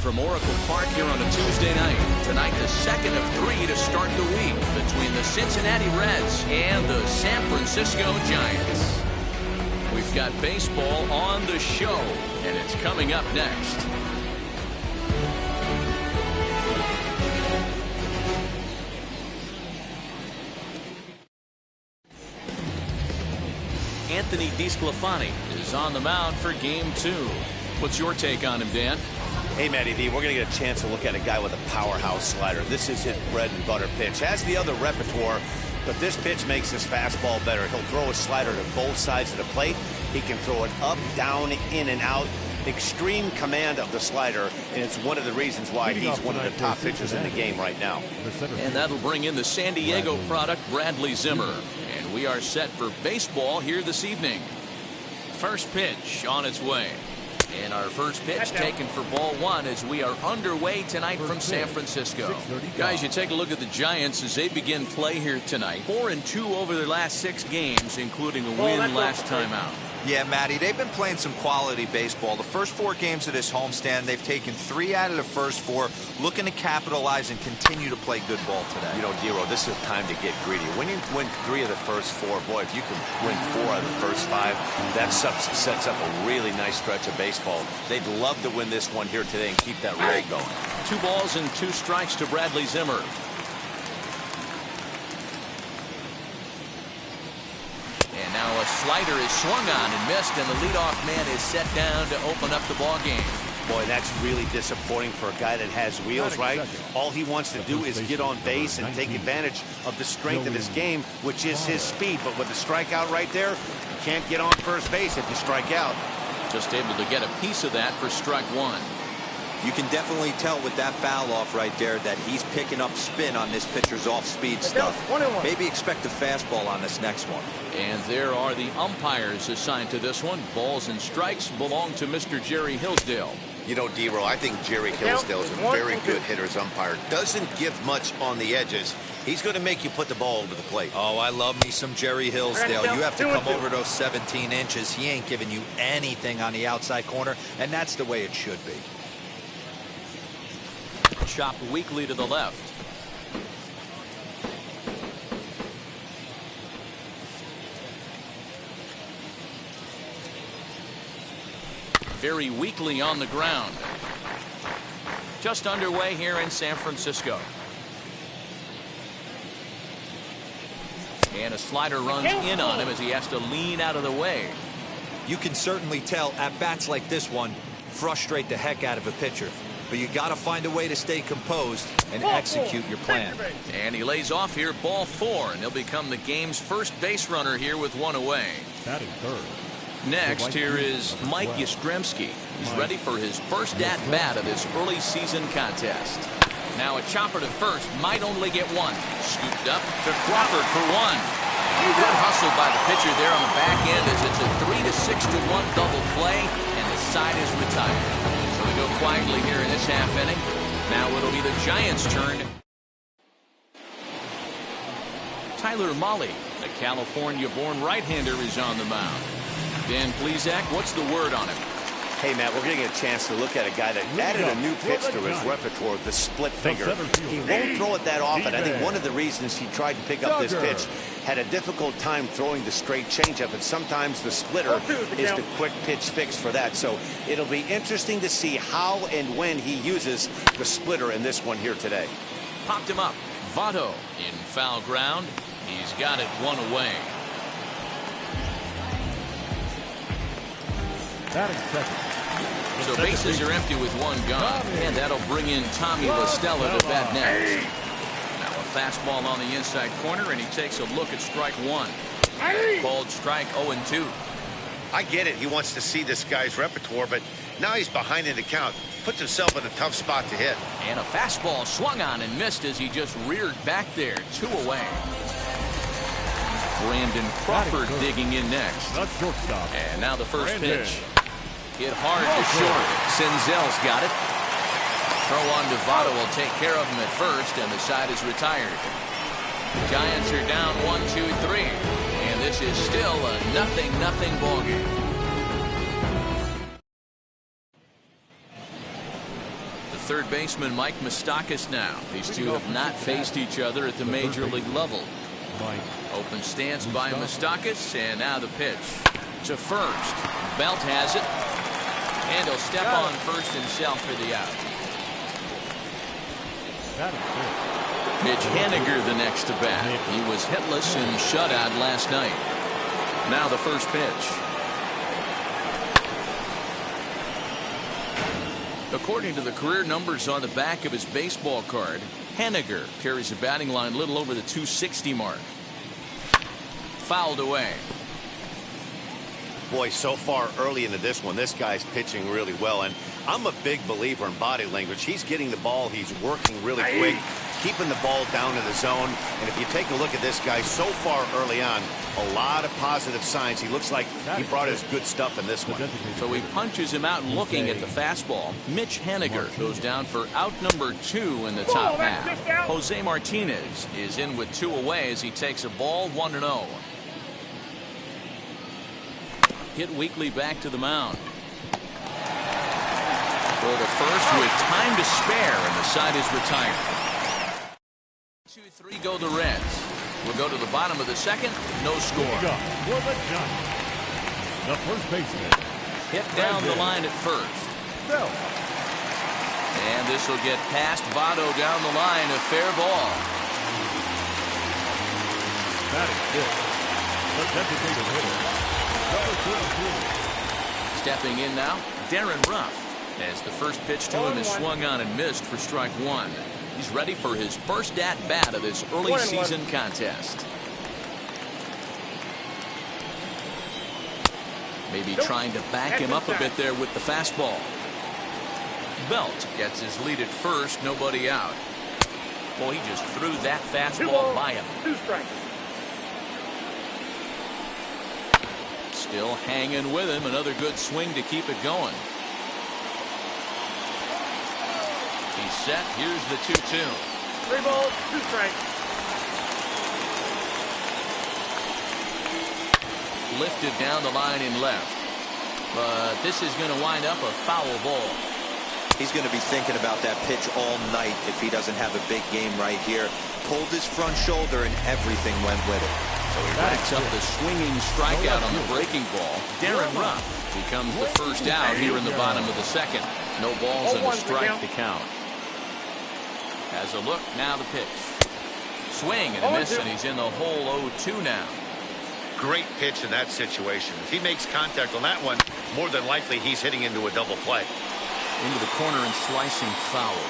from Oracle Park here on a Tuesday night. Tonight, the second of 3 to start the week between the Cincinnati Reds and the San Francisco Giants. We've got baseball on the show, and it's coming up next. Anthony DeSclafani is on the mound for Game 2. What's your take on him, Dan? Hey, Matty V, we're going to get a chance to look at a guy with a powerhouse slider. This is his bread and butter pitch. Has the other repertoire, but this pitch makes his fastball better. He'll throw a slider to both sides of the plate. He can throw it up, down, in, and out. Extreme command of the slider, and it's one of the reasons why he's one of the top pitchers in the game right now. And that'll bring in the San Diego product, Bradley Zimmer. And we are set for baseball here this evening. First pitch on its way. And our first pitch taken for ball 1 as we are underway tonight from San Francisco. Guys, you take a look at the Giants as they begin play here tonight. 4-2 over their last 6 games, including a win last time out. Yeah, Matty, they've been playing some quality baseball. The first 4 games of this homestand, they've taken 3 out of the first 4, looking to capitalize and continue to play good ball today. You know, Dero, this is time to get greedy. When you win 3 of the first 4, boy, if you can win 4 out of the first 5, that sets up a really nice stretch of baseball. They'd love to win this one here today and keep that roll going. 2 balls and 2 strikes to Bradley Zimmer. And now a slider is swung on and missed, and the leadoff man is set down to open up the ball game. Boy, that's really disappointing for a guy that has wheels, right? All he wants to do is get on base and take advantage of the strength of his game, which is his speed. But with the strikeout right there, you can't get on first base if you strike out. Just able to get a piece of that for strike 1. You can definitely tell with that foul off right there that he's picking up spin on this pitcher's off-speed stuff. Maybe expect a fastball on this next one. And there are the umpires assigned to this one. Balls and strikes belong to Mr. Jerry Hillsdale. You know, Dero, I think Jerry Hillsdale is a very good hitter's umpire. Doesn't give much on the edges. He's going to make you put the ball over the plate. Oh, I love me some Jerry Hillsdale. You have to come over those 17 inches. He ain't giving you anything on the outside corner, and that's the way it should be. Chopped weakly to the left. Very weakly on the ground. Just underway here in San Francisco. And a slider runs in on him as he has to lean out of the way. You can certainly tell at bats like this one frustrate the heck out of a pitcher. But you got to find a way to stay composed and execute your plan. And he lays off here, ball 4, and he'll become the game's first base runner here with 1 away. Next, here is Mike Yastrzemski. He's ready for his first at-bat of this early season contest. Now a chopper to first, might only get 1. Scooped up to Crawford for 1. Good hustle by the pitcher there on the back end as it's a 3-6-1 double play, and the side is retired. So we go quietly here in this half inning. Now it'll be the Giants' turn. Tyler Mahle, the California-born right-hander, is on the mound. Dan Plesac, what's the word on him? Hey, Matt, we're getting a chance to look at a guy that added a new pitch to his repertoire, the split finger. He won't throw it that often. I think one of the reasons he tried to pick up this pitch, had a difficult time throwing the straight changeup, and sometimes the splitter is the quick pitch fix for that. So it'll be interesting to see how and when he uses the splitter in this one here today. Popped him up. Votto in foul ground. He's got it 1 away. So bases are empty with 1 gone, and that'll bring in Tommy La Stella to bat next. Now a fastball on the inside corner, and he takes a look at strike 1. Called strike 0-2. I get it. He wants to see this guy's repertoire, but now he's behind in the count. Puts himself in a tough spot to hit. And a fastball swung on and missed as he just reared back there. 2 away. Brandon Crawford digging in next. And now the first pitch. Hit hard to short. Senzel's got it. Throw on to Votto will take care of him at first, and the side is retired. Giants are down 1-2-3, and this is still a 0-0 ball game. to third baseman Mike Moustakas now. These two have not faced each other at the major league level. Open stance by Moustakas, and now the pitch to first. Belt has it, and he'll step on first himself for the out. Mitch Haniger the next to bat. He was hitless in shutout last night. Now the first pitch. According to the career numbers on the back of his baseball card, Haniger carries a batting line a little over the 260 mark. Fouled away. Boy, so far early into this one, this guy's pitching really well, and I'm a big believer in body language. He's getting the ball, he's working really quick, keeping the ball down to the zone, and if you take a look at this guy so far early on, a lot of positive signs. He looks like he brought his good stuff in this one. So he punches him out looking at the fastball. Mitch Haniger goes down for out number 2 in the top half. Jose Martinez is in with 2 away as he takes a ball 1-0. Hit weakly back to the mound. Go to first with time to spare, and the side is retired. 2-3 go the Reds. We'll go to the bottom of the second. No score. The first baseman. Hit down the line at first. And this will get past Votto down the line. A fair ball. Batting fifth. The designated hitter. Stepping in now, Darren Ruff, as the first pitch to him is swung on and missed for strike 1. He's ready for his first at-bat of this early season contest. Maybe trying to back him up a bit there with the fastball. Belt gets his lead at first, nobody out. Boy, he just threw that fastball by him. 2 strikes. Still hanging with him. Another good swing to keep it going. He's set. Here's the 2-2. 3 balls, 2 strikes. Lifted down the line in left. But this is going to wind up a foul ball. He's going to be thinking about that pitch all night if he doesn't have a big game right here. Pulled his front shoulder and everything went with it. So he racks up the swinging strikeout on the breaking ball. Darren Ruff becomes the first out here in the bottom of the second. No balls and a strike to count. Has a look, now the pitch. Swing and a miss, and he's in the hole 0-2 now. Great pitch in that situation. If he makes contact on that one, more than likely he's hitting into a double play. Into the corner and slicing foul.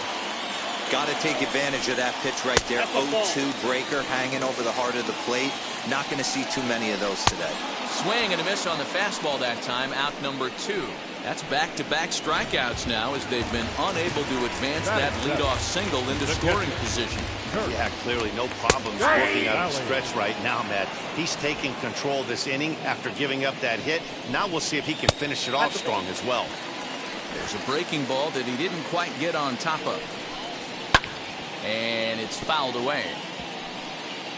Got to take advantage of that pitch right there. 0-2 breaker hanging over the heart of the plate. Not going to see too many of those today. Swing and a miss on the fastball that time. Out number 2. That's back-to-back strikeouts now as they've been unable to advance that leadoff single into scoring position. Yeah, clearly no problems working out of the stretch right now, Matt. He's taking control of this inning after giving up that hit. Now we'll see if he can finish it off strong as well. There's a breaking ball that he didn't quite get on top of. And it's fouled away.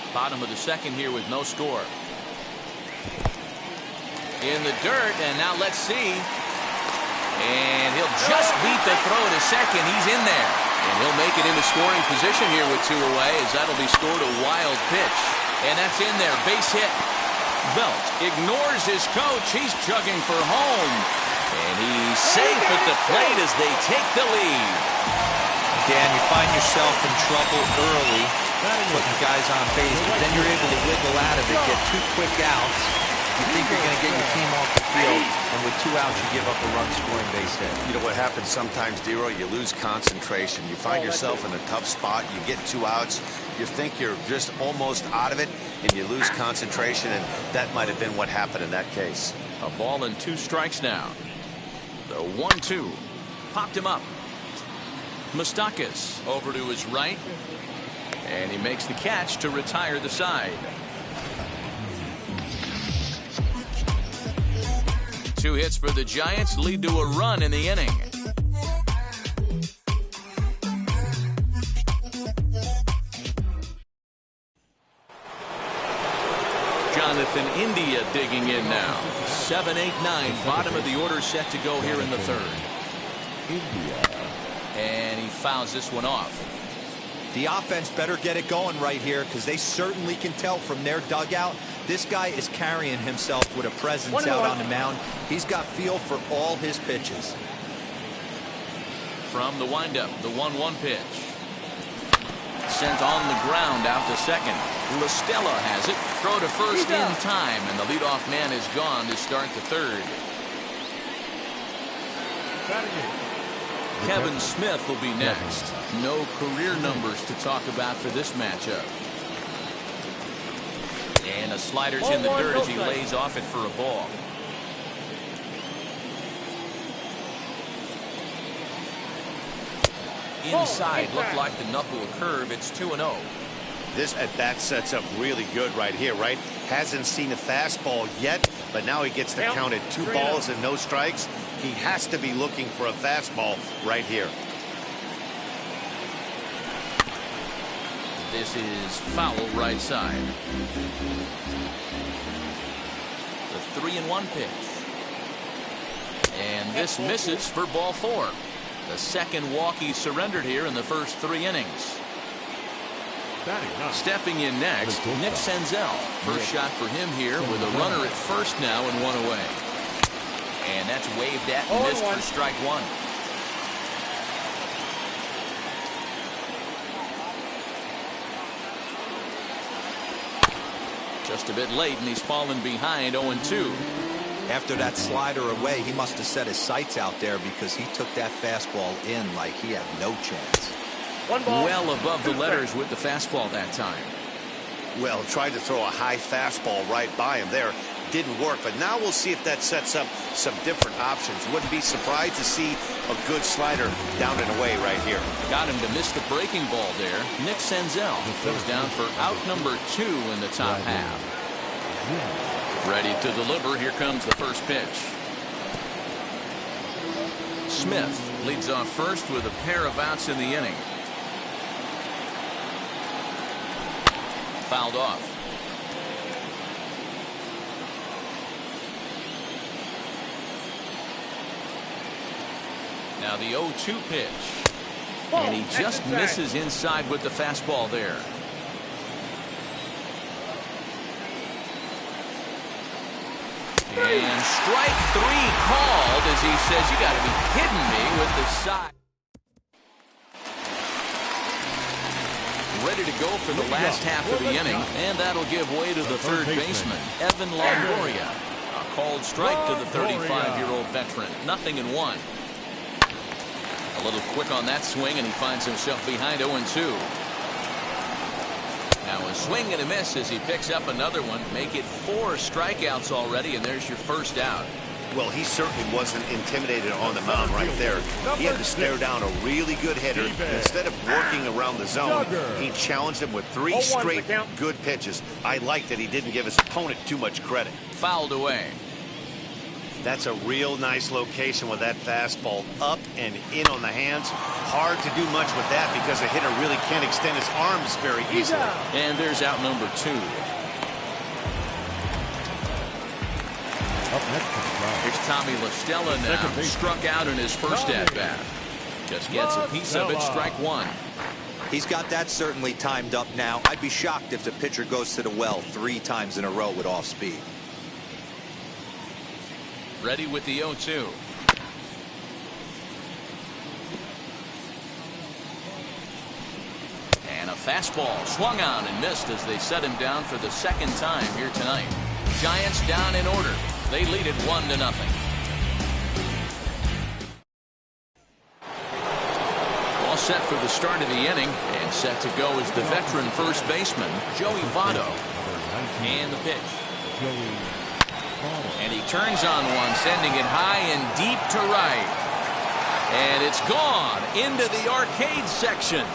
Bottom of the second here with no score. In the dirt, and now let's see. And he'll just beat the throw to second. He's in there. And he'll make it into scoring position here with 2 away, as that'll be scored a wild pitch. And that's in there. Base hit. Belt ignores his coach. He's chugging for home. And he's safe at the plate as they take the lead. Dan, you find yourself in trouble early, putting guys on base, but then you're able to wiggle out of it, get 2 quick outs. You think you're going to get your team off the field, and with 2 outs, you give up a run-scoring base hit. You know what happens sometimes, Dero? You lose concentration. You find yourself in a tough spot. You get 2 outs. You think you're just almost out of it, and you lose concentration, and that might have been what happened in that case. A ball and 2 strikes now. The 1-2. Popped him up. Moustakas over to his right. And he makes the catch to retire the side. 2 hits for the Giants lead to a run in the inning. Jonathan India digging in now. 7, 8, 9. Bottom of the order set to go here in the third. And he fouls this one off. The offense better get it going right here, because they certainly can tell from their dugout this guy is carrying himself with a presence out on the mound. He's got feel for all his pitches. From the windup, the 1-1 pitch. Sent on the ground out to second. LaStella has it. Throw to first in time, and the leadoff man is gone to start the third. Kevin Smith will be next. No career numbers to talk about for this matchup. And a slider's in the dirt as he lays off it for a ball. Inside, looked like the knuckle curve. It's 2-0. This at bat sets up really good right here, right? Hasn't seen a fastball yet, but now he gets to count at 2 balls and no strikes. He has to be looking for a fastball right here. This is foul right side. The 3-1 pitch. And this misses for ball 4. The second walk he surrendered here in the first 3 innings. Stepping in next, Nick Senzel. First shot for him here with a runner at first now and 1 away. And that's waved at and missed for strike 1. Just a bit late, and he's fallen behind 0-2. After that slider away, he must have set his sights out there, because he took that fastball in like he had no chance. Well above the letters with the fastball that time. Well, tried to throw a high fastball right by him there. Didn't work, but now we'll see if that sets up some different options. Wouldn't be surprised to see a good slider down and away right here. Got him to miss the breaking ball there. Nick Senzel goes down for out number 2 in the top half. Ready to deliver. Here comes the first pitch. Smith leads off first with a pair of outs in the inning. Fouled off. Now the 0-2 pitch. And he just misses inside with the fastball there. And strike 3 called as he says, "You got to be kidding me," with the side. Ready to go for the last half of the inning, and that'll give way to the third baseman, Evan Longoria. A called strike to the 35-year-old veteran. 0-1. A little quick on that swing, and he finds himself behind 0-2. Now a swing and a miss as he picks up another one. Make it 4 strikeouts already, and there's your first out. Well, he certainly wasn't intimidated on the mound right there. He had to stare down a really good hitter. Instead of working around the zone, he challenged him with 3 straight good pitches. I like that he didn't give his opponent too much credit. Fouled away. That's a real nice location with that fastball up and in on the hands. Hard to do much with that because a hitter really can't extend his arms very easily. And there's out number 2. Here's Tommy LaStella now. Struck out in his first at-bat. Just gets a piece of it. Strike 1. He's got that certainly timed up now. I'd be shocked if the pitcher goes to the well 3 times in a row with off speed. Ready with the 0-2. And a fastball swung on and missed as they set him down for the second time here tonight. Giants down in order. They lead it 1-0. All set for the start of the inning, and set to go is the veteran first baseman, Joey Votto. And the pitch. And he turns on one, sending it high and deep to right. And it's gone into the arcade section.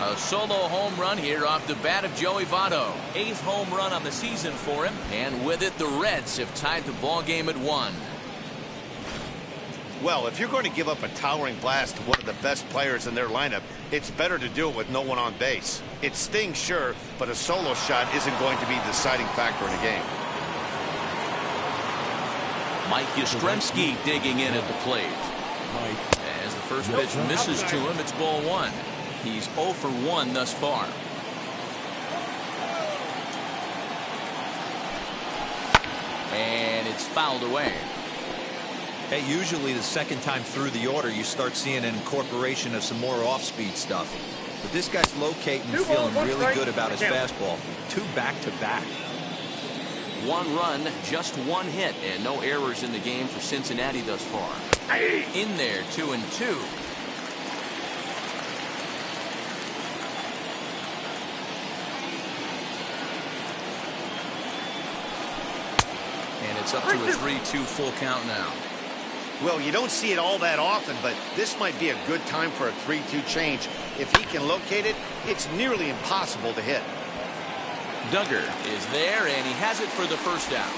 A solo home run here off the bat of Joey Votto. 8th home run on the season for him. And with it, the Reds have tied the ball game at 1. Well, if you're going to give up a towering blast to one of the best players in their lineup, it's better to do it with no one on base. It stings, sure, but a solo shot isn't going to be the deciding factor in a game. Mike Yastrzemski digging in at the plate. As the first pitch misses to him, it's ball 1. He's 0 for 1 thus far. And it's fouled away. Hey, usually the second time through the order, you start seeing an incorporation of some more off-speed stuff. But this guy's locating and feeling really good about his fastball. 2 back-to-back. 1 run, just 1 hit, and no errors in the game for Cincinnati thus far. In there, 2-2. And it's up to a 3-2 full count now. Well, you don't see it all that often, but this might be a good time for a 3-2 change. If he can locate it, it's nearly impossible to hit. Duggar is there, and he has it for the first out.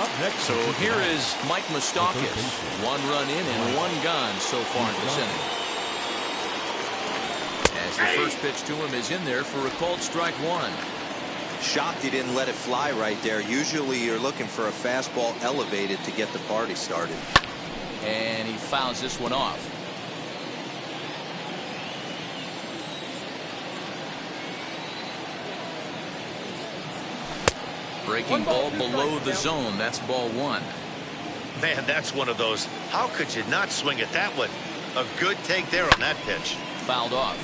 Up next, so here is Mike Moustakas. 1 run in and 1 gone so far in this inning. As the first pitch to him is in there for a called strike 1. Shocked he didn't let it fly right there. Usually you're looking for a fastball elevated to get the party started. And he fouls this one off. Breaking ball below the zone. That's ball 1. Man, that's one of those. How could you not swing at that one? A good take there on that pitch. Fouled off.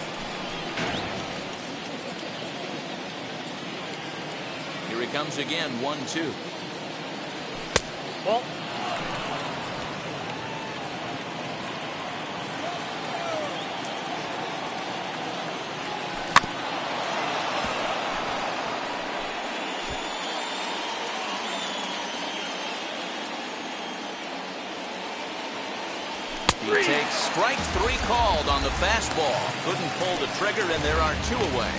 Here he comes again, 1-2. Ball. He takes strike 3 called on the fastball. Couldn't pull the trigger, and there are 2 away.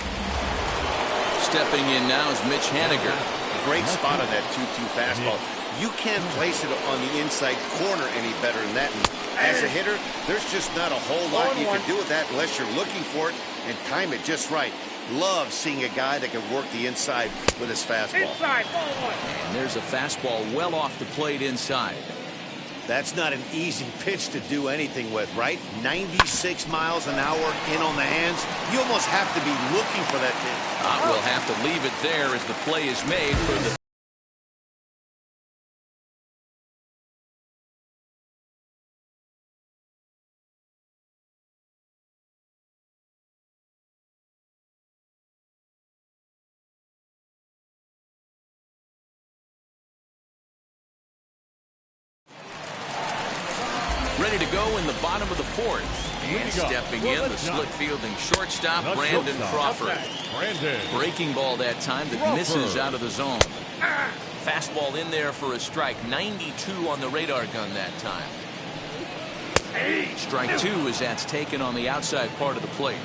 Stepping in now is Mitch Haniger. Great spot on that 2-2 fastball. You can't place it on the inside corner any better than that. And as a hitter, there's just not a whole lot you can do with that unless you're looking for it and time it just right. Love seeing a guy that can work the inside with his fastball. Inside, ball 1. And there's a fastball well off the plate inside. That's not an easy pitch to do anything with, right? 96 miles an hour in on the hands. You almost have to be looking for that thing. We'll have to leave it there as the play is made for the ready to go in the bottom of the 4th. And stepping in, the split fielding shortstop, Brandon Crawford. Breaking ball that time that misses out of the zone. Fastball in there for a strike. 92 on the radar gun that time. Strike 2 as that's taken on the outside part of the plate.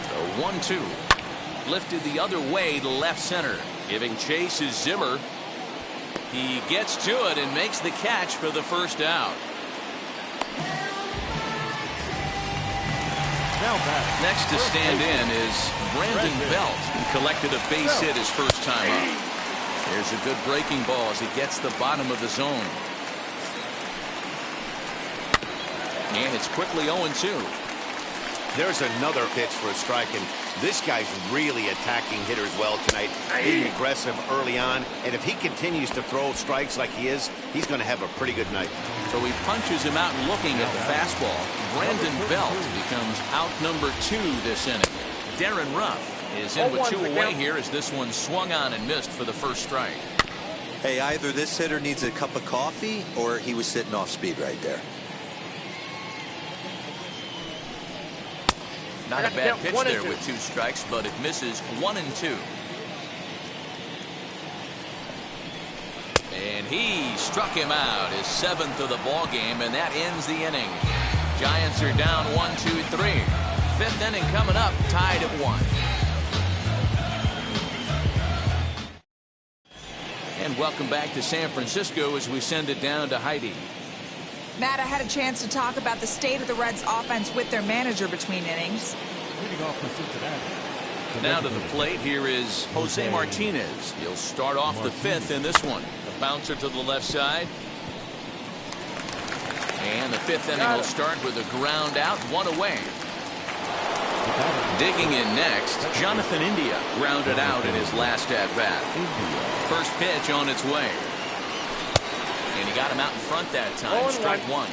The 1-2. Lifted the other way to left center. Giving chase is Zimmer. He gets to it and makes the catch for the first out. Next to stand in is Brandon Belt, who collected a base hit his first time up. There's a good breaking ball as he gets the bottom of the zone. And it's quickly 0-2. There's another pitch for a strike, and this guy's really attacking hitters well tonight. Being aggressive early on, and if he continues to throw strikes like he is, he's going to have a pretty good night. So he punches him out looking at the fastball. Brandon Belt becomes out number 2 this inning. Darren Ruff is in with 2 away here as this one swung on and missed for the first strike. Hey, either this hitter needs a cup of coffee or he was sitting off speed right there. Not a bad pitch there with 2 strikes, but it misses 1-2. And he struck him out, his 7th of the ball game, and that ends the inning. Giants are down 1-2-3. 5th inning coming up, tied at 1. And welcome back to San Francisco as we send it down to Heidi. Matt, I had a chance to talk about the state of the Reds offense with their manager between innings. Leading off for Cincinnati, Now to the plate, here is Jose Martinez. He'll start off the fifth in this one. The bouncer to the left side. And the fifth inning will start with a ground out, one away. Digging in next, Jonathan India grounded out in his last at-bat. First pitch on its way. And he got him out in front that time. Strike one.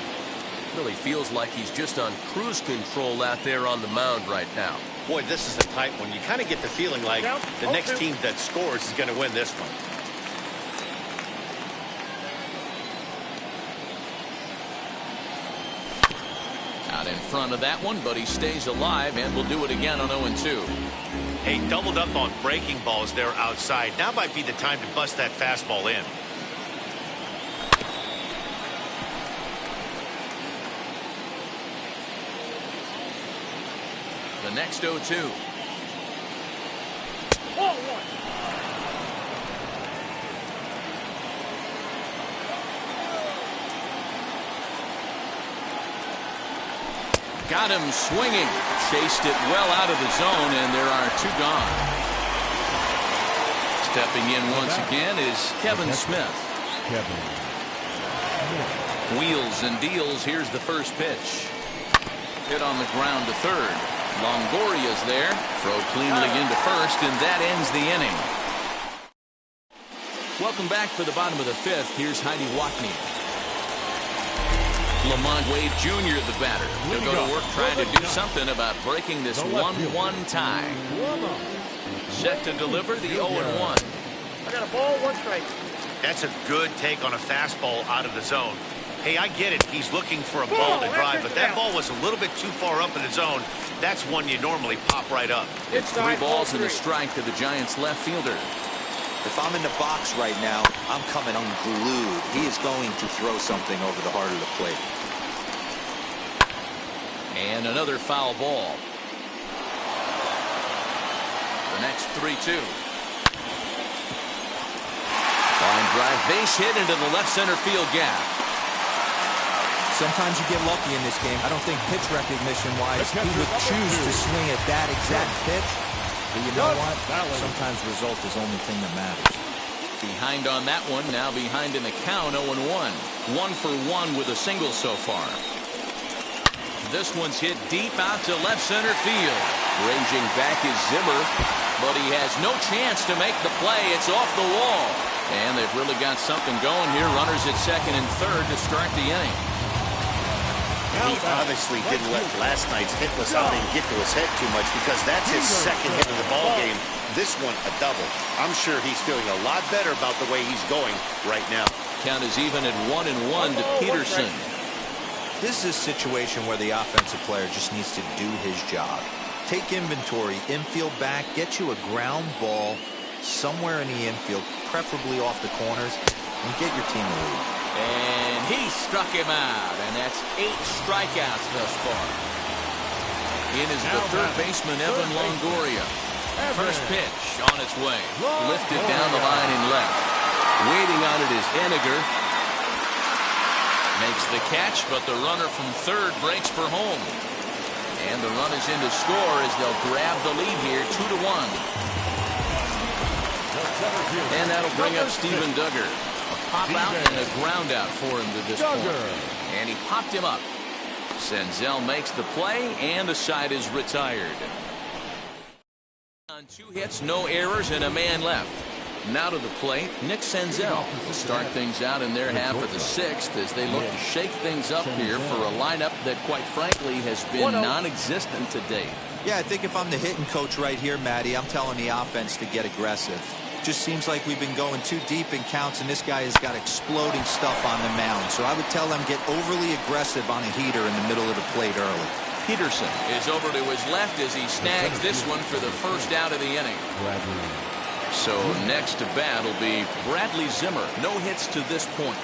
Really feels like he's just on cruise control out there on the mound right now. Boy, this is a tight one. You kind of get the feeling like the next team that scores is going to win this one. Out in front of that one, but he stays alive and will do it again on 0-2. Hey, doubled up on breaking balls there outside. Now might be the time to bust that fastball in. The next 0-2. Got him swinging. Chased it well out of the zone, and there are two gone. Stepping in once again is Kevin Smith. Wheels and deals. Here's the first pitch. Hit on the ground to third. Longoria's there. Throw cleanly into first, and that ends the inning. Welcome back for the bottom of the fifth. Here's Heidi Watney. Lamont Wade Jr. the batter. He'll go to work trying to do something about breaking this 1-1 tie. Set to deliver the 0-1. I got a ball, one strike. That's a good take on a fastball out of the zone. Hey, I get it. He's looking for a ball to drive, but that ball was a little bit too far up in the zone. That's one you normally pop right up. It's 3 balls and a strike to the Giants left fielder. If I'm in the box right now, I'm coming unglued. He is going to throw something over the heart of the plate. And another foul ball. The next 3-2. Line drive, base hit into the left center field gap. Sometimes you get lucky in this game. I don't think pitch recognition-wise he would choose to swing at that exact pitch. But you know what? Sometimes result is the only thing that matters. Behind on that one, now behind in the count, 0-1. 1 for 1 with a single so far. This one's hit deep out to left center field. Ranging back is Zimmer, but he has no chance to make the play. It's off the wall. And they've really got something going here. Runners at second and third to start the inning. He obviously didn't let last night's hitless outing get to his head too much because that's his second hit of the ball game. This one a double. I'm sure he's feeling a lot better about the way he's going right now. Count is even at 1-1 to Peterson. This is a situation where the offensive player just needs to do his job. Take inventory, infield back, get you a ground ball somewhere in the infield, preferably off the corners, and get your team a lead. And he struck him out, and that's 8 strikeouts thus far. In is the third baseman, Evan Longoria. First pitch on its way. Lifted down the line and left. Waiting on it is Henniger. Makes the catch, but the runner from third breaks for home. And the run is in to score as they'll grab the lead here, 2-1. And that'll bring up Steven Duggar. A pop out and a ground out for him to this point. And he popped him up. Senzel makes the play, and the side is retired. On 2 hits, no errors, and a man left. Now to the plate, Nick Senzel will start things out in their half of the 6th as they look to shake things up here for a lineup that, quite frankly, has been non-existent to date. Yeah, I think if I'm the hitting coach right here, Matty, I'm telling the offense to get aggressive. Just seems like we've been going too deep in counts, and this guy has got exploding stuff on the mound. So I would tell them get overly aggressive on a heater in the middle of the plate early. Peterson is over to his left as he snags this one for the first out of the inning. So next to bat will be Bradley Zimmer. No hits to this point.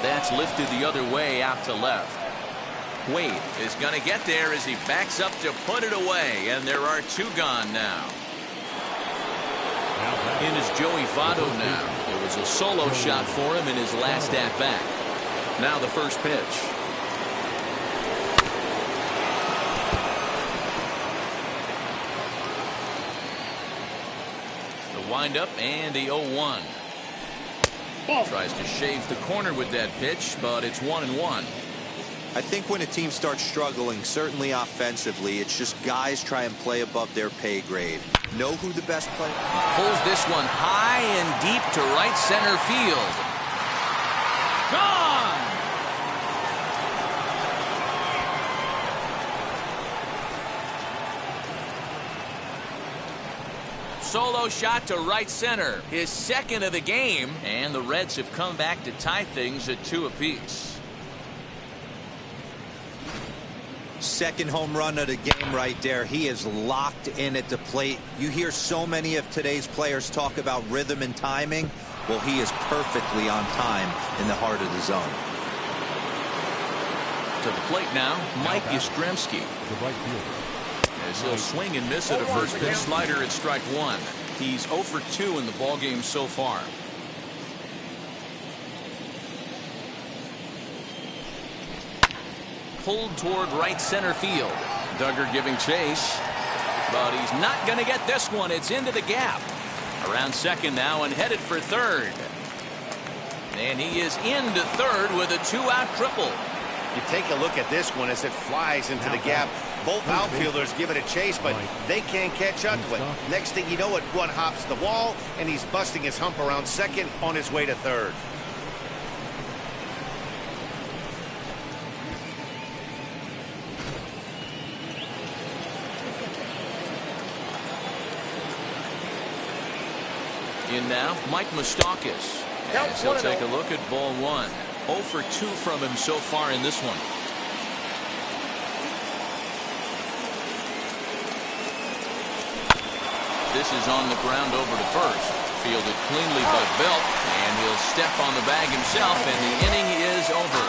That's lifted the other way out to left. Wade is going to get there as he backs up to put it away, and there are 2 gone now. In is Joey Votto now. It was a solo shot for him in his last at-bat. Now the first pitch. windup and the 0-1. Tries to shave the corner with that pitch, but it's 1-1. I think when a team starts struggling, certainly offensively, it's just guys try and play above their pay grade. Know who the best player. Pulls this one high and deep to right center field. Gone! Solo shot to right center, his second of the game, and the Reds have come back to tie things at 2 apiece. Second home run of the game right there. He is locked in at the plate. You hear so many of today's players talk about rhythm and timing. Well, he is perfectly on time in the heart of the zone. To the plate now, Mike Yastrzemski. As he'll swing and miss at a first pitch slider at strike 1. He's 0 for 2 in the ballgame so far. Pulled toward right center field. Duggar giving chase, but he's not going to get this one. It's into the gap. Around second now and headed for third. And he is into third with a 2-out triple. You take a look at this one as it flies into the gap. Both outfielders give it a chase, but they can't catch up to it. Next thing you know, it one hops the wall, and he's busting his hump around second on his way to third. In now, Mike Moustakas. As he'll take a look at ball 1. 0 for 2 from him so far in this one. This is on the ground over to first. Fielded cleanly by Belt, and he'll step on the bag himself, and the inning is over.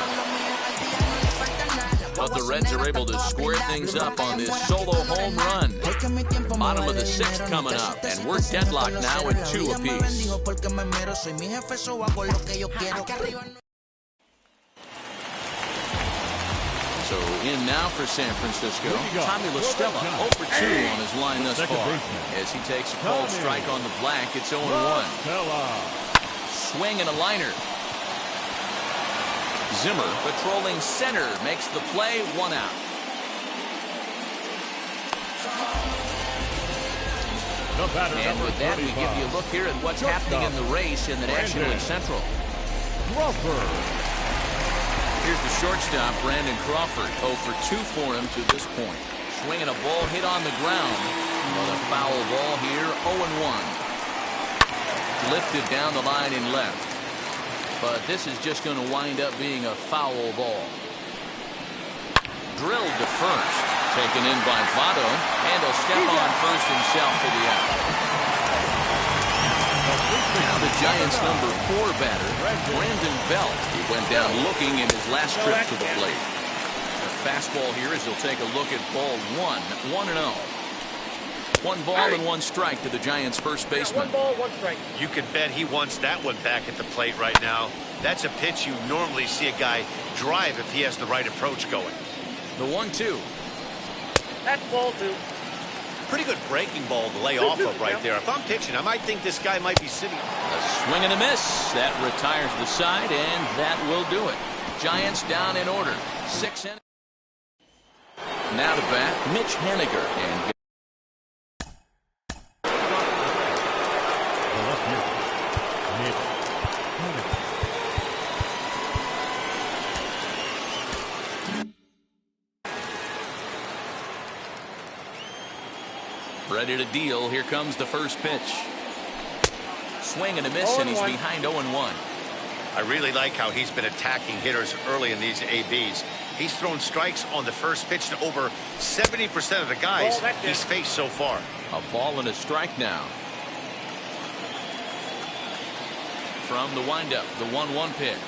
But the Reds are able to square things up on this solo home run. Bottom of the 6th coming up, and we're deadlocked now at 2 apiece. So in now for San Francisco, Tommy La Stella 0 for 2 on his line thus far. As he takes a cold strike on the black, it's 0-1. Swing and a liner. Zimmer patrolling center makes the play, 1 out. And with that, we give you a look here at what's happening in the race in the National League Central. Here's the shortstop, Brandon Crawford. 0 for 2 for him to this point. Swinging a ball hit on the ground. But a foul ball here, 0-1. Lifted down the line in left. But this is just going to wind up being a foul ball. Drilled to first. Taken in by Votto. And he'll step on first himself for the out. Now the Giants' number 4 batter, Brandon Belt. He went down looking in his last trip to the plate. A fastball here as he'll take a look at ball 1. 1-0. 1 ball and 1 strike to the Giants' first baseman. 1 ball, 1 strike. You can bet he wants that one back at the plate right now. That's a pitch you normally see a guy drive if he has the right approach going. The 1-2. That's ball 2. Pretty good breaking ball to lay off of right there. If I'm pitching, I might think this guy might be sitting. A swing and a miss. That retires the side, and that will do it. Giants down in order. 6 innings. Now to bat, Mitch Haniger. And ready to deal. Here comes the first pitch. Swing and a miss, and he's behind 0-1. I really like how he's been attacking hitters early in these ABs. He's thrown strikes on the first pitch to over 70% of the guys he's faced so far. A ball and a strike now. From the windup, the 1-1 pitch.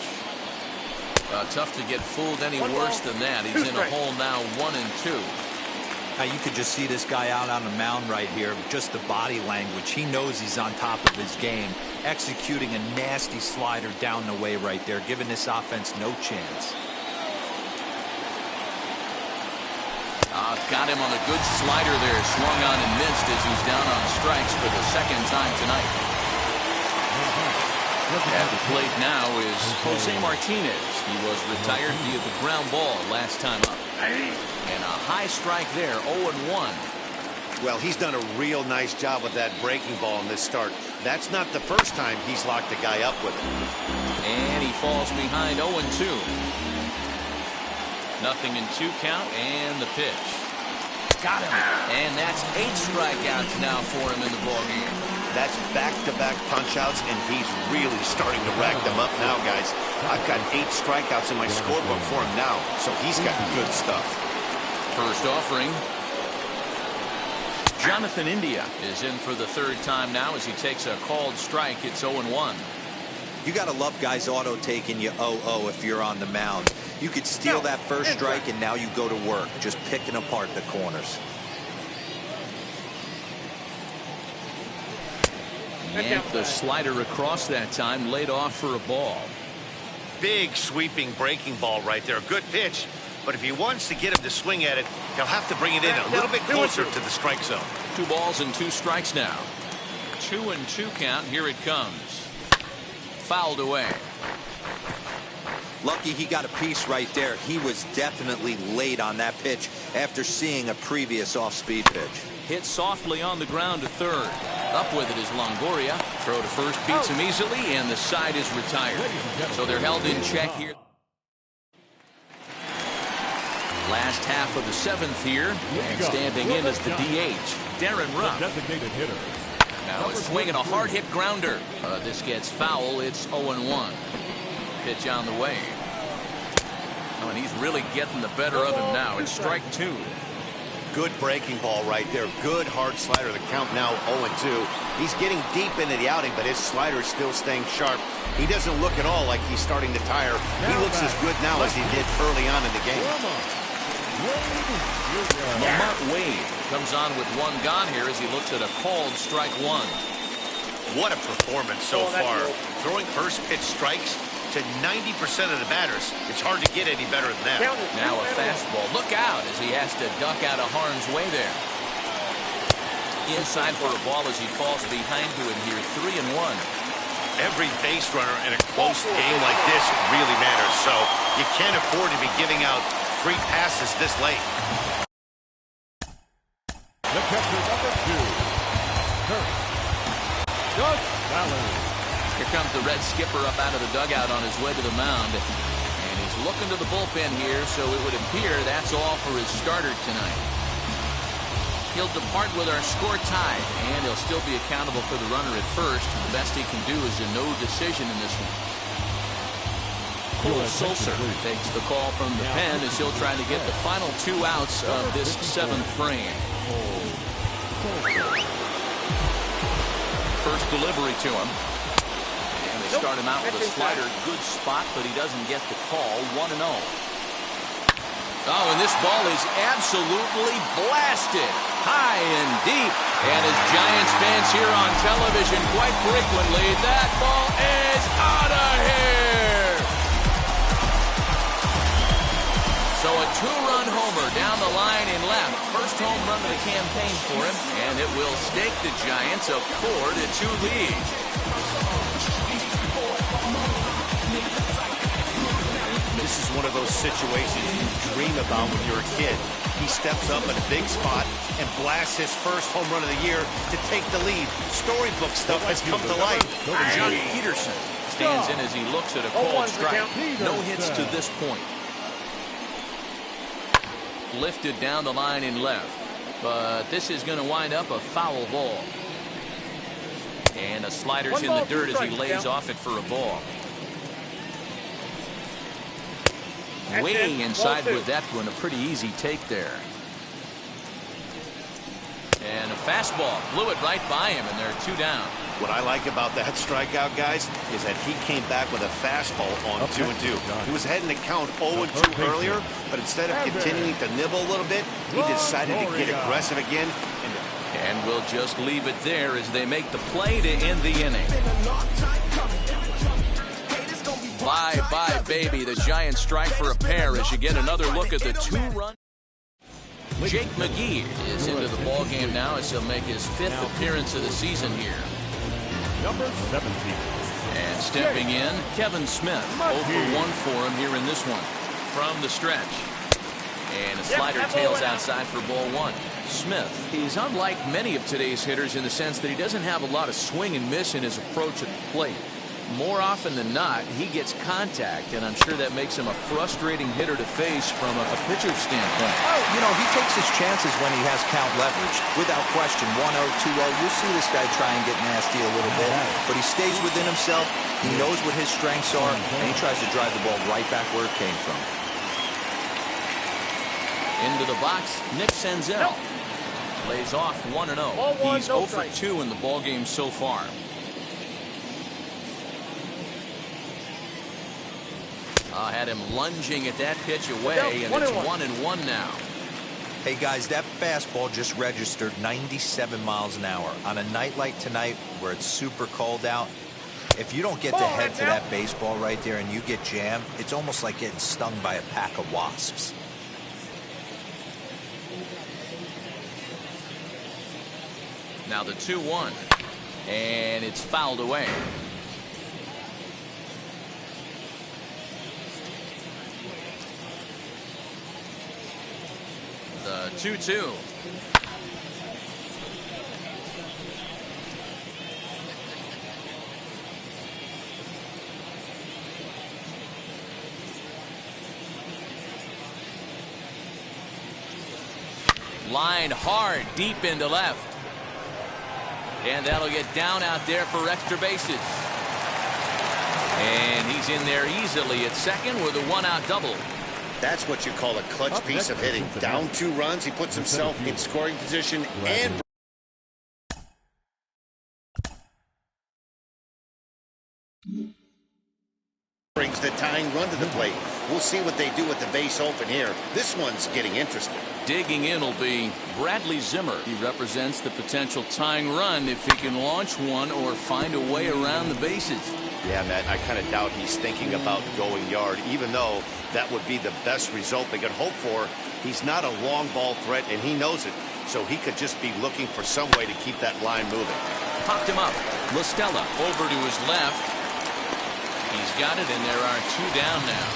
Tough to get fooled any worse than that. He's in a hole now, 1-2. Now you could just see this guy out on the mound right here. Just the body language. He knows he's on top of his game. Executing a nasty slider down the way right there, giving this offense no chance. Got him on a good slider there. Swung on and missed as he's down on strikes for the 2nd time tonight. At the plate now is Jose Martinez. He was retired via the ground ball last time up. And a high strike there, 0-1. Well, he's done a real nice job with that breaking ball in this start. That's not the first time he's locked a guy up with it. And he falls behind 0-2. Nothing in 2 count, and the pitch. Got him. And that's 8 strikeouts now for him in the ballgame. That's back-to-back punch-outs, and he's really starting to rack them up now, guys. I've got 8 strikeouts in my scorebook for him now, so he's got good stuff. First offering. Jonathan India is in for the 3rd time now as he takes a called strike. It's 0-1. You got to love guys auto taking you 0-0 if you're on the mound. You could steal that first strike, and now you go to work, just picking apart the corners. Yanked the slider across that time, laid off for a ball. Big sweeping breaking ball right there. Good pitch. But if he wants to get him to swing at it, he'll have to bring it in a little bit closer to the strike zone. 2 balls and 2 strikes now. 2-2 count. Here it comes. Fouled away. Lucky he got a piece right there. He was definitely late on that pitch after seeing a previous off-speed pitch. Hit softly on the ground to 3rd. Up with it is Longoria. Throw to first beats him easily, and the side is retired. So they're held in check here. Last half of the 7th here, and standing in is the DH, Darren Ruff. Designated hitter. Now a swing and a hard hit grounder. This gets foul. It's 0-1. Pitch on the way. Oh, and he's really getting the better of him now. It's strike 2. Good breaking ball right there. Good hard slider. The count now 0-2. He's getting deep into the outing, but his slider is still staying sharp. He doesn't look at all like he's starting to tire. He looks as good now as he did early on in the game. Lamont Wade comes on with 1 gone here as he looks at a called strike 1. What a performance so far. Throwing first pitch strikes to 90% of the batters. It's hard to get any better than that. Now a fastball. Look out as he has to duck out of harm's way there. Inside for a ball as he falls behind to it here. 3-1. Every base runner in a close game like this really matters, so you can't afford to be giving out free passes this late. The catcher, number 2, Doug Ballard. Here comes the Red skipper up out of the dugout on his way to the mound. And he's looking to the bullpen here, so it would appear that's all for his starter tonight. He'll depart with our score tied, and he'll still be accountable for the runner at first. The best he can do is a no decision in this one. Cole Sulser takes the call from the pen as he'll try to get the final 2 outs of this 7th frame. First delivery to him. And they start him out with a slider. Good spot, but he doesn't get the call. 1-0. Oh, and this ball is absolutely blasted. High and deep. And as Giants fans hear on television quite frequently, that ball is out of here. So a 2-run homer down the line in left. First home run of the campaign for him, and it will stake the Giants a 4-2 lead. This is one of those situations you dream about when you're a kid. He steps up in a big spot and blasts his first home run of the year to take the lead. Storybook stuff has come to life. Johnny Peterson stands in as he looks at a cold strike. No hits to this point. Lifted down the line in left, but this is going to wind up a foul ball. And a slider's in the dirt as he lays off it for a ball. Way inside with that one, a pretty easy take there. And a fastball blew it right by him, and they're 2 down. What I like about that strikeout, guys, is that he came back with a fastball on 2-2. He was heading to count 0-2 earlier, but instead of continuing to nibble a little bit, he decided to get aggressive again. And we'll just leave it there as they make the play to end the inning. Bye-bye, baby. The Giants strike for a pair as you get another look at the 2-run. Jake McGee is into the ballgame now as he'll make his 5th appearance of the season here. Number 17. And stepping in, Kevin Smith. 0 for 1 for him here in this one. From the stretch. And a slider tails outside for ball 1. Smith is unlike many of today's hitters in the sense that he doesn't have a lot of swing and miss in his approach at the plate. More often than not, he gets contact, and I'm sure that makes him a frustrating hitter to face from a pitcher's standpoint. Oh, you know, he takes his chances when he has count leverage. Without question, 1-0, 2-0, you'll see this guy try and get nasty a little bit, but he stays within himself, he knows what his strengths are, and he tries to drive the ball right back where it came from. Into the box, Nick Senzel. Lays off 1-0. He's 0 for 2 in the ballgame so far. Had him lunging at that pitch away, and it's 1-1 now. Hey, guys, that fastball just registered 97 miles an hour. On a night like tonight where it's super cold out, if you don't get the head to that baseball right there and you get jammed, it's almost like getting stung by a pack of wasps. Now the 2-1, and it's fouled away. The 2-2. Line hard, deep into left. And that'll get down out there for extra bases. And he's in there easily at second with a 1-out double. That's what you call a clutch piece of hitting. Down 2 runs, he puts himself in scoring position and brings the tying run to the plate. We'll see what they do with the base open here. This one's getting interesting. Digging in will be Bradley Zimmer. He represents the potential tying run if he can launch one or find a way around the bases. Yeah, Matt, I kind of doubt he's thinking about going yard, even though that would be the best result they could hope for. He's not a long ball threat, and he knows it, so he could just be looking for some way to keep that line moving. Popped him up. La Stella over to his left. He's got it, and there are 2 down now.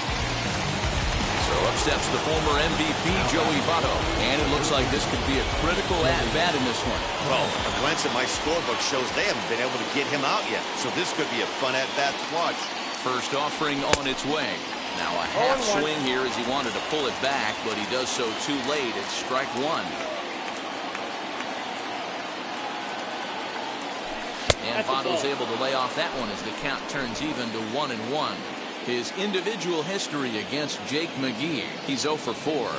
So up steps the former MVP, Joey Votto. And it looks like this could be a critical at-bat in this one. Well, a glance at my scorebook shows they haven't been able to get him out yet. So this could be a fun at-bat to watch. First offering on its way. Now a half swing here as he wanted to pull it back, but he does so too late. It's strike 1. And Votto's able to lay off that one as the count turns even to 1-1. His individual history against Jake McGee, he's 0 for 4.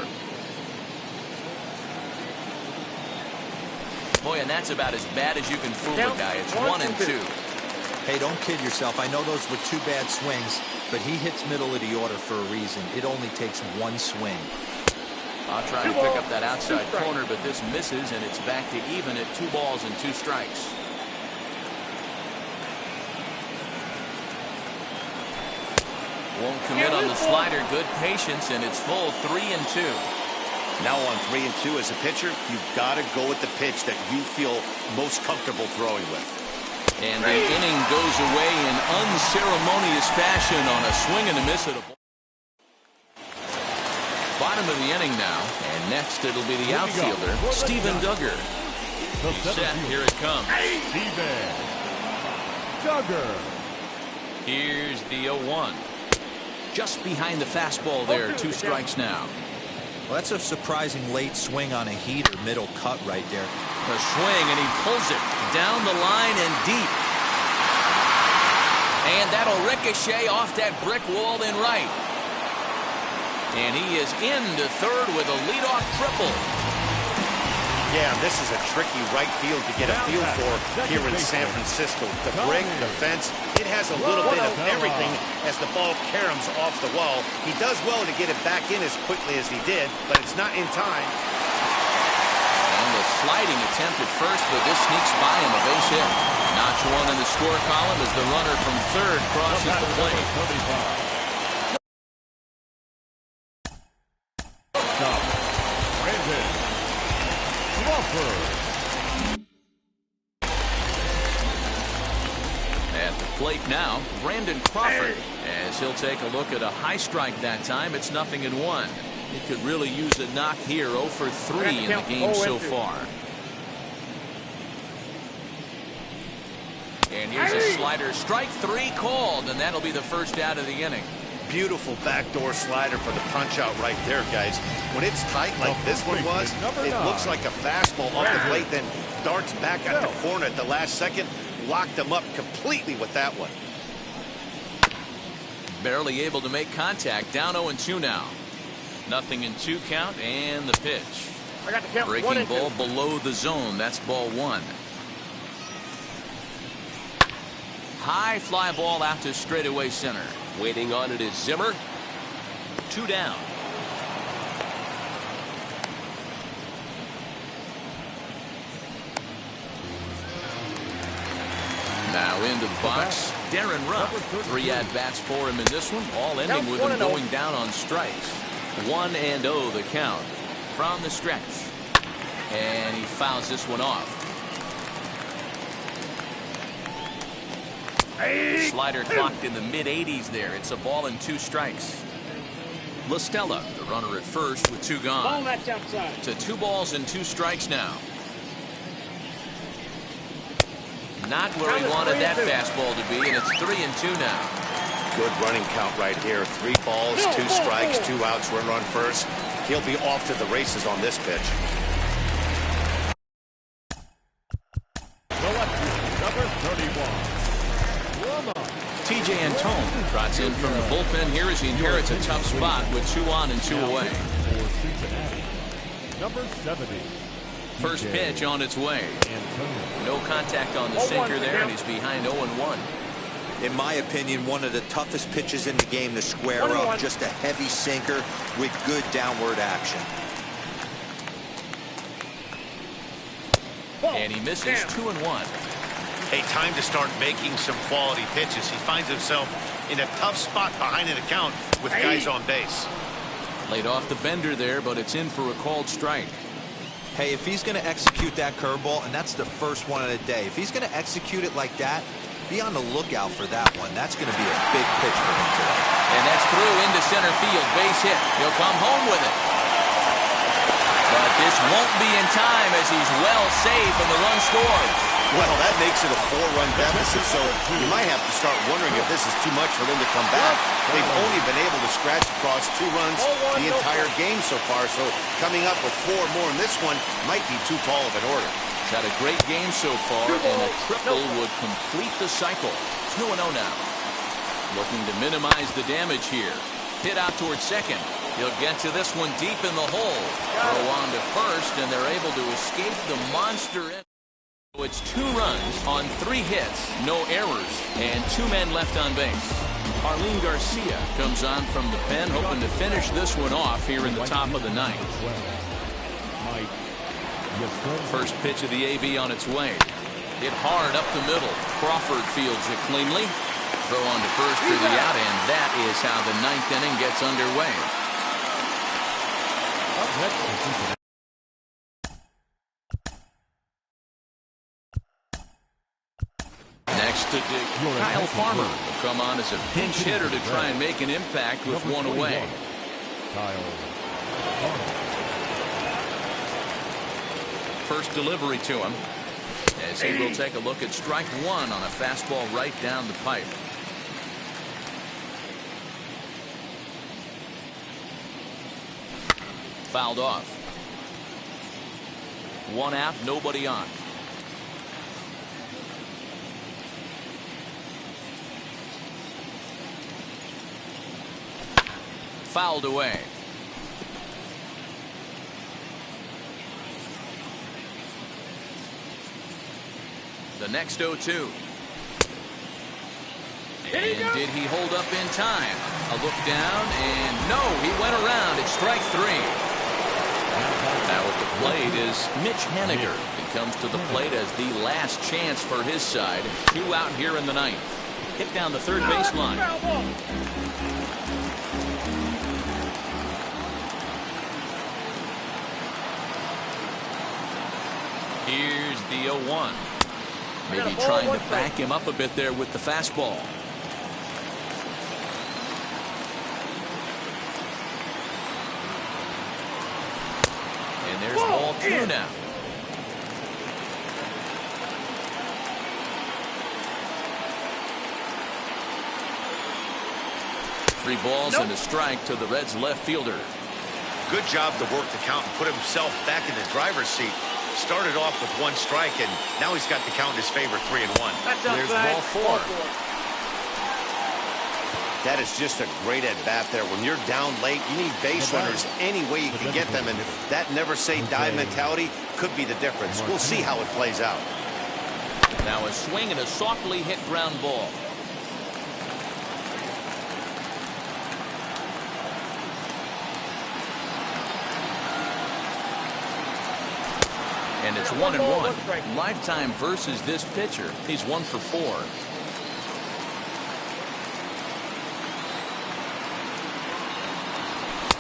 Boy, and that's about as bad as you can fool a guy. It's 1-2. Hey, don't kid yourself. I know those were 2 bad swings, but he hits middle of the order for a reason. It only takes 1 swing. I'll try to pick up that outside corner, but this misses, and it's back to even at 2 balls and 2 strikes. Won't commit on the slider. Good patience, and it's full 3-2. Now on 3-2 as a pitcher, you've got to go with the pitch that you feel most comfortable throwing with. And the inning goes away in unceremonious fashion on a swing and a miss at a ball. Bottom of the inning now, and next it'll be the outfielder, Steven Duggar. He's set. Here it comes. Steven Duggar. Here's the 0-1. Just behind the fastball there. 2 strikes now. Well, that's a surprising late swing on a heater, middle cut right there. A swing, and he pulls it down the line and deep. And that'll ricochet off that brick wall in right. And he is into third with a leadoff triple. Yeah, this is a tricky right field to get a feel for here in San Francisco. The brick, the fence, it has a little bit of everything as the ball caroms off the wall. He does well to get it back in as quickly as he did, but it's not in time. And the sliding attempt at first, but this sneaks by him, a base hit. Notch 1 in the score column as the runner from third crosses the plate. At At the plate now, Brandon Crawford. As he'll take a look at a high strike that time, it's 0-1. He could really use a knock here. 0 for 3 in the game so far. And here's a slider. Strike 3 called, and that'll be the first out of the inning. Beautiful backdoor slider for the punch out right there, guys. When it's tight like this one was, it looks like a fastball off the plate, then darts back at the corner at the last second. Locked them up completely with that one. Barely able to make contact. Down 0-2 now. 0-2 count, and the pitch. Breaking ball below the zone. That's ball 1. High fly ball out to straightaway center. Waiting on it is Zimmer. 2 down. Now into the box, Darren Ruff. 3 at-bats for him in this one, all ending with him going down on strikes. 1-0 the count from the stretch. And he fouls this one off. Slider clocked in the mid-80s there. It's a ball and 2 strikes. La Stella, the runner at first with 2 gone. To 2 balls and 2 strikes now. Not where he wanted that fastball to be, and it's 3-2 now. Good running count right here. 3 balls, 2 strikes, 2 outs, run first. He'll be off to the races on this pitch. Number 31. TJ Antone trots in from the bullpen here as he inherits a tough spot with 2 on and 2 away. Number 70. First pitch on its way. No contact on the sinker there, and he's behind 0-1. In my opinion, one of the toughest pitches in the game to square up. Just a heavy sinker with good downward action. And he misses 2-1. Hey, time to start making some quality pitches. He finds himself in a tough spot behind an account with guys on base. Laid off the bender there, but it's in for a called strike. Hey, if he's going to execute that curveball, and that's the first one of the day, if he's going to execute it like that, be on the lookout for that one. That's going to be a big pitch for him today. And that's through into center field. Base hit. He'll come home with it. But this won't be in time as he's well safe and the run scores. Well, that makes it a 4-run deficit, so you might have to start wondering if this is too much for them to come back. They've only been able to scratch across 2 runs the entire game so far, so coming up with 4 more in this one might be too tall of an order. He's had a great game so far, and a triple would complete the cycle. 2-0 now. Looking to minimize the damage here. Hit out towards second. He'll get to this one deep in the hole. Throw on to first, and they're able to escape the monster. It's 2 runs on 3 hits, no errors, and 2 men left on base. Arlene Garcia comes on from the pen, hoping to finish this one off here in the top of the 9th. First pitch of the AB on its way. Hit hard up the middle. Crawford fields it cleanly. Throw on to first for the out, and that is how the 9th inning gets underway. Next to dig, Kyle Farmer will come on as a pinch hitter to try and make an impact with 1 away. First delivery to him as he will take a look at strike 1 on a fastball right down the pipe. Fouled off. 1 out, nobody on. Fouled away. The next 0-2. And did he hold up in time? A look down, and no, he went around. It's strike 3. Now at the plate is Mitch Haniger. He comes to the plate as the last chance for his side. 2 out here in the 9th. Hit down the third baseline. Here's the 0-1. Maybe trying to back him up a bit there with the fastball. And there's ball 2 now. Three balls and a strike to the Reds left fielder. Good job to work the count and put himself back in the driver's seat. Started off with 1 strike, and now he's got the count in his favor, 3-1. There's ball 4. That is just a great at-bat there. When you're down late, you need base runners any way you can get them, and that never-say-die mentality could be the difference. We'll see how it plays out. Now a swing and a softly hit ground ball. And it's 1-1. Lifetime versus this pitcher. He's 1 for 4.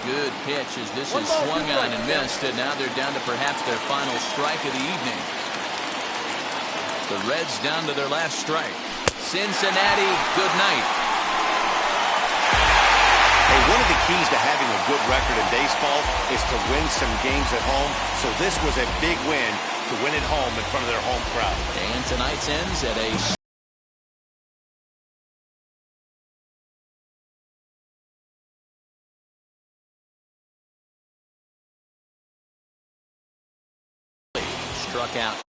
Good pitch as this is swung on and missed, and now they're down to perhaps their final strike of the evening. The Reds down to their last strike. Cincinnati, good night. Hey, one of the keys to having a good record in baseball is to win some games at home. So this was a big win to win at home in front of their home crowd. And tonight's ends at a struck out.